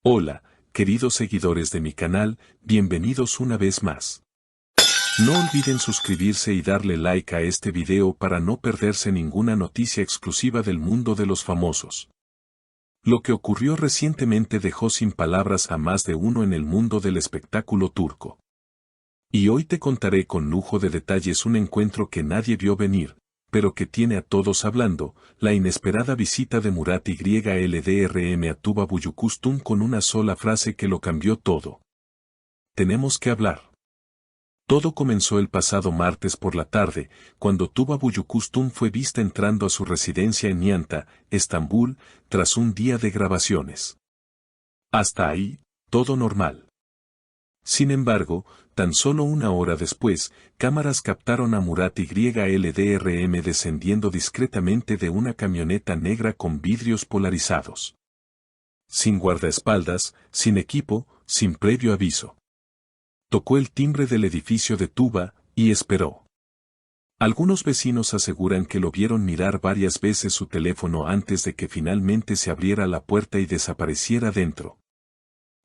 Hola, queridos seguidores de mi canal, bienvenidos una vez más. No olviden suscribirse y darle like a este video para no perderse ninguna noticia exclusiva del mundo de los famosos. Lo que ocurrió recientemente dejó sin palabras a más de uno en el mundo del espectáculo turco. Y hoy te contaré con lujo de detalles un encuentro que nadie vio venir, pero que tiene a todos hablando, la inesperada visita de Murat YLDRM a Tuba Büyüküstün con una sola frase que lo cambió todo. Tenemos que hablar. Todo comenzó el pasado martes por la tarde, cuando Tuba Büyüküstün fue vista entrando a su residencia en Nianta, Estambul, tras un día de grabaciones. Hasta ahí, todo normal. Sin embargo, tan solo una hora después, cámaras captaron a Murat YLDRM descendiendo discretamente de una camioneta negra con vidrios polarizados. Sin guardaespaldas, sin equipo, sin previo aviso. Tocó el timbre del edificio de Tuba, y esperó. Algunos vecinos aseguran que lo vieron mirar varias veces su teléfono antes de que finalmente se abriera la puerta y desapareciera dentro.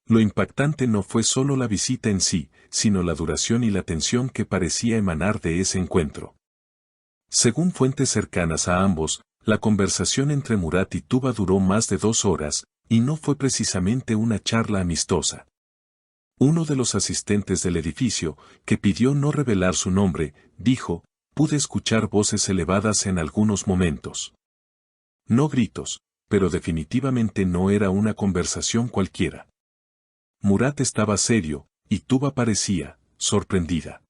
Lo impactante no fue solo la visita en sí, sino la duración y la tensión que parecía emanar de ese encuentro. Según fuentes cercanas a ambos, la conversación entre Murat y Tuba duró más de 2 horas, y no fue precisamente una charla amistosa. Uno de los asistentes del edificio, que pidió no revelar su nombre, dijo: "Pude escuchar voces elevadas en algunos momentos. No gritos, pero definitivamente no era una conversación cualquiera". Murat estaba serio, y Tuba parecía sorprendida.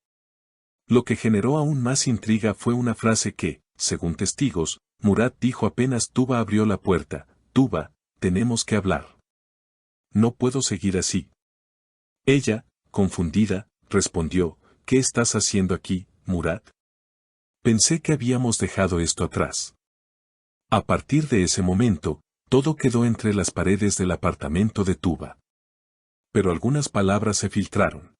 Lo que generó aún más intriga fue una frase que, según testigos, Murat dijo apenas Tuba abrió la puerta: "Tuba, tenemos que hablar. No puedo seguir así". Ella, confundida, respondió: "¿Qué estás haciendo aquí, Murat? Pensé que habíamos dejado esto atrás". A partir de ese momento, todo quedó entre las paredes del apartamento de Tuba. Pero algunas palabras se filtraron.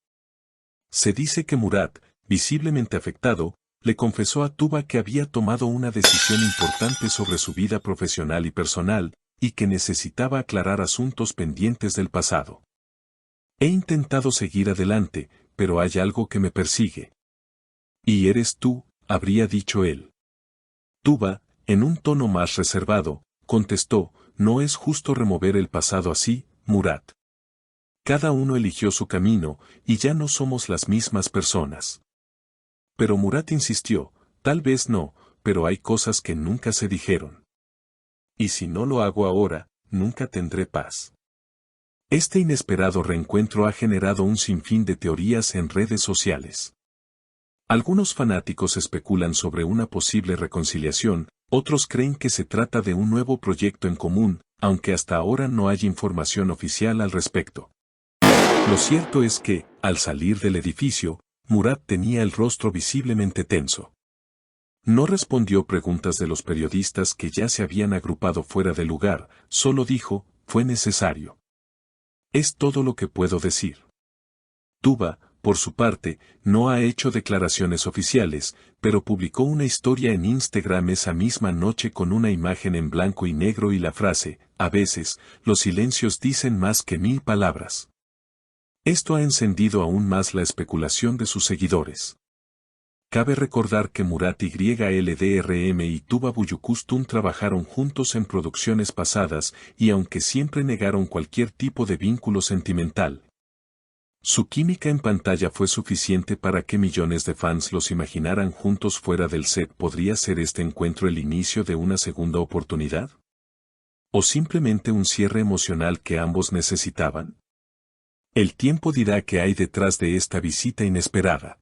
Se dice que Murat, visiblemente afectado, le confesó a Tuba que había tomado una decisión importante sobre su vida profesional y personal, y que necesitaba aclarar asuntos pendientes del pasado. "He intentado seguir adelante, pero hay algo que me persigue. Y eres tú", habría dicho él. Tuba, en un tono más reservado, contestó: "No es justo remover el pasado así, Murat. Cada uno eligió su camino, y ya no somos las mismas personas". Pero Murat insistió: "Tal vez no, pero hay cosas que nunca se dijeron. Y si no lo hago ahora, nunca tendré paz". Este inesperado reencuentro ha generado un sinfín de teorías en redes sociales. Algunos fanáticos especulan sobre una posible reconciliación, otros creen que se trata de un nuevo proyecto en común, aunque hasta ahora no hay información oficial al respecto. Lo cierto es que, al salir del edificio, Murat tenía el rostro visiblemente tenso. No respondió preguntas de los periodistas que ya se habían agrupado fuera del lugar, solo dijo: "Fue necesario. Es todo lo que puedo decir". Tuba, por su parte, no ha hecho declaraciones oficiales, pero publicó una historia en Instagram esa misma noche con una imagen en blanco y negro y la frase: "A veces, los silencios dicen más que 1000 palabras". Esto ha encendido aún más la especulación de sus seguidores. Cabe recordar que Murat YLDRM y Tuba Büyüküstün trabajaron juntos en producciones pasadas, y aunque siempre negaron cualquier tipo de vínculo sentimental, su química en pantalla fue suficiente para que millones de fans los imaginaran juntos fuera del set. ¿Podría ser este encuentro el inicio de una segunda oportunidad? ¿O simplemente un cierre emocional que ambos necesitaban? El tiempo dirá qué hay detrás de esta visita inesperada.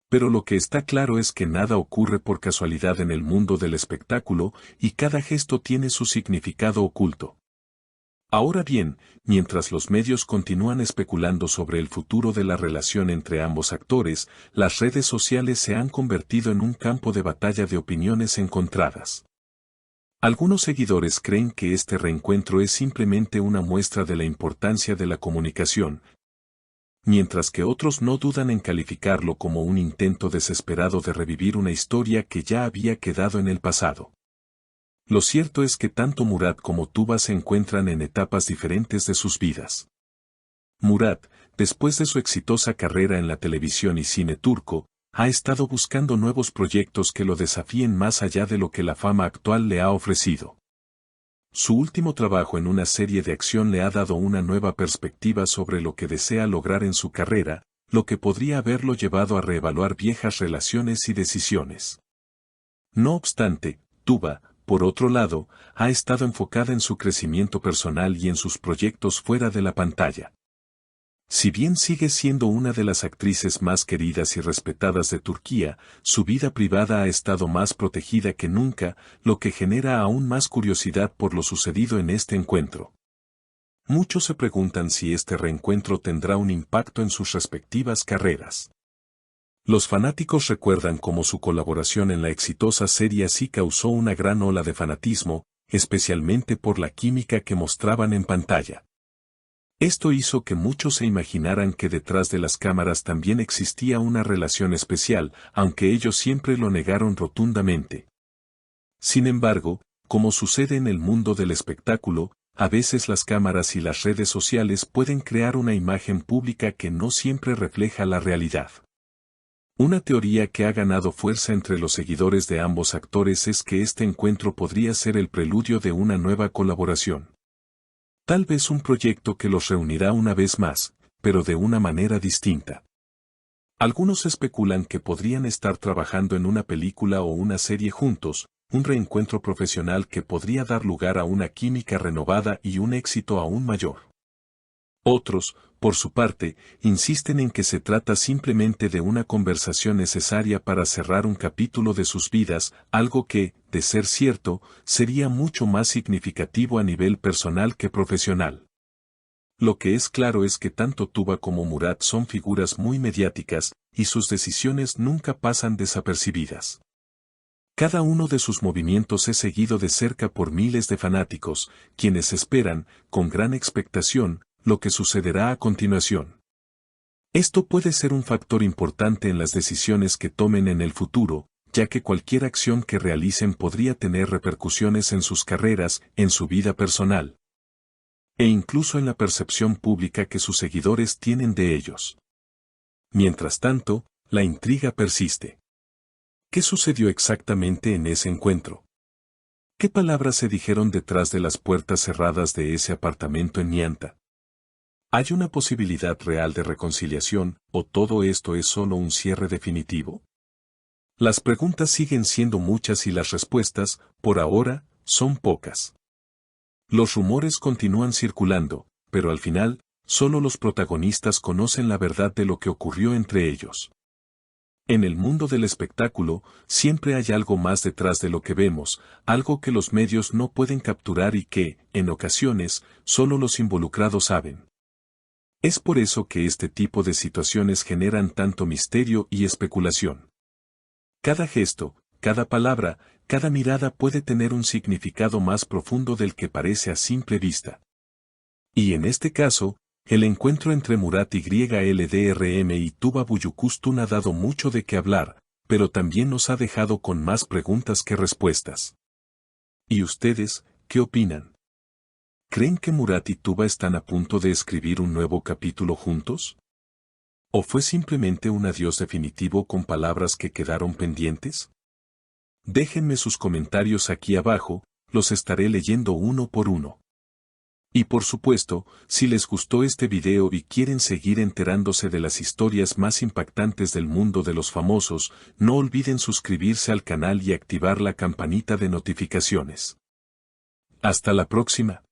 Pero lo que está claro es que nada ocurre por casualidad en el mundo del espectáculo, y cada gesto tiene su significado oculto. Ahora bien, mientras los medios continúan especulando sobre el futuro de la relación entre ambos actores, las redes sociales se han convertido en un campo de batalla de opiniones encontradas. Algunos seguidores creen que este reencuentro es simplemente una muestra de la importancia de la comunicación, mientras que otros no dudan en calificarlo como un intento desesperado de revivir una historia que ya había quedado en el pasado. Lo cierto es que tanto Murat como Tuba se encuentran en etapas diferentes de sus vidas. Murat, después de su exitosa carrera en la televisión y cine turco, ha estado buscando nuevos proyectos que lo desafíen más allá de lo que la fama actual le ha ofrecido. Su último trabajo en una serie de acción le ha dado una nueva perspectiva sobre lo que desea lograr en su carrera, lo que podría haberlo llevado a reevaluar viejas relaciones y decisiones. No obstante, Tuba, por otro lado, ha estado enfocada en su crecimiento personal y en sus proyectos fuera de la pantalla. Si bien sigue siendo una de las actrices más queridas y respetadas de Turquía, su vida privada ha estado más protegida que nunca, lo que genera aún más curiosidad por lo sucedido en este encuentro. Muchos se preguntan si este reencuentro tendrá un impacto en sus respectivas carreras. Los fanáticos recuerdan cómo su colaboración en la exitosa serie sí causó una gran ola de fanatismo, especialmente por la química que mostraban en pantalla. Esto hizo que muchos se imaginaran que detrás de las cámaras también existía una relación especial, aunque ellos siempre lo negaron rotundamente. Sin embargo, como sucede en el mundo del espectáculo, a veces las cámaras y las redes sociales pueden crear una imagen pública que no siempre refleja la realidad. Una teoría que ha ganado fuerza entre los seguidores de ambos actores es que este encuentro podría ser el preludio de una nueva colaboración. Tal vez un proyecto que los reunirá una vez más, pero de una manera distinta. Algunos especulan que podrían estar trabajando en una película o una serie juntos, un reencuentro profesional que podría dar lugar a una química renovada y un éxito aún mayor. Otros, por su parte, insisten en que se trata simplemente de una conversación necesaria para cerrar un capítulo de sus vidas, algo que, de ser cierto, sería mucho más significativo a nivel personal que profesional. Lo que es claro es que tanto Tuba como Murat son figuras muy mediáticas, y sus decisiones nunca pasan desapercibidas. Cada uno de sus movimientos es seguido de cerca por miles de fanáticos, quienes esperan, con gran expectación, lo que sucederá a continuación. Esto puede ser un factor importante en las decisiones que tomen en el futuro, ya que cualquier acción que realicen podría tener repercusiones en sus carreras, en su vida personal, e incluso en la percepción pública que sus seguidores tienen de ellos. Mientras tanto, la intriga persiste. ¿Qué sucedió exactamente en ese encuentro? ¿Qué palabras se dijeron detrás de las puertas cerradas de ese apartamento en Nianta? ¿Hay una posibilidad real de reconciliación, o todo esto es solo un cierre definitivo? Las preguntas siguen siendo muchas y las respuestas, por ahora, son pocas. Los rumores continúan circulando, pero al final, solo los protagonistas conocen la verdad de lo que ocurrió entre ellos. En el mundo del espectáculo, siempre hay algo más detrás de lo que vemos, algo que los medios no pueden capturar y que, en ocasiones, solo los involucrados saben. Es por eso que este tipo de situaciones generan tanto misterio y especulación. Cada gesto, cada palabra, cada mirada puede tener un significado más profundo del que parece a simple vista. Y en este caso, el encuentro entre Murat YLDRM y Tuba Büyüküstün ha dado mucho de qué hablar, pero también nos ha dejado con más preguntas que respuestas. ¿Y ustedes, qué opinan? ¿Creen que Murat y Tuba están a punto de escribir un nuevo capítulo juntos? ¿O fue simplemente un adiós definitivo con palabras que quedaron pendientes? Déjenme sus comentarios aquí abajo, los estaré leyendo uno por uno. Y por supuesto, si les gustó este video y quieren seguir enterándose de las historias más impactantes del mundo de los famosos, no olviden suscribirse al canal y activar la campanita de notificaciones. Hasta la próxima.